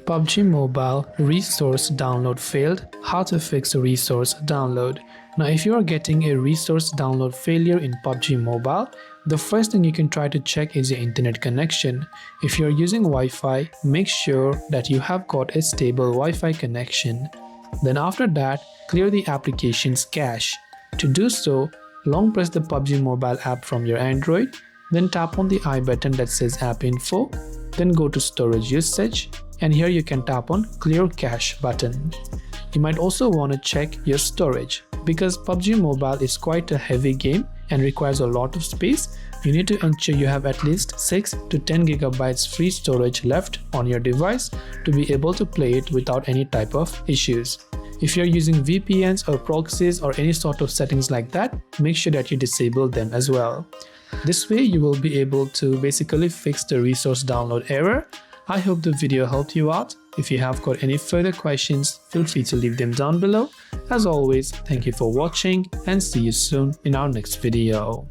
PUBG Mobile resource download failed. How to fix a resource download. Now, if you are getting a resource download failure in PUBG Mobile, the first thing you can try to check is your internet connection. If you are using Wi-Fi, make sure that you have got a stable Wi-Fi connection. Then after that, clear the application's cache. To do so, long press the PUBG Mobile app from your Android, then tap on the I button that says App Info, then go to Storage Usage, and here you can tap on Clear Cache button. You might also want to check your storage. Because PUBG Mobile is quite a heavy game and requires a lot of space, you need to ensure you have at least 6 to 10 gigabytes free storage left on your device to be able to play it without any type of issues. If you're using VPNs or proxies or any sort of settings like that, make sure that you disable them as well. This way you will be able to basically fix the resource download error. I hope the video helped you out. If you have got any further questions, feel free to leave them down below. As always, thank you for watching and see you soon in our next video.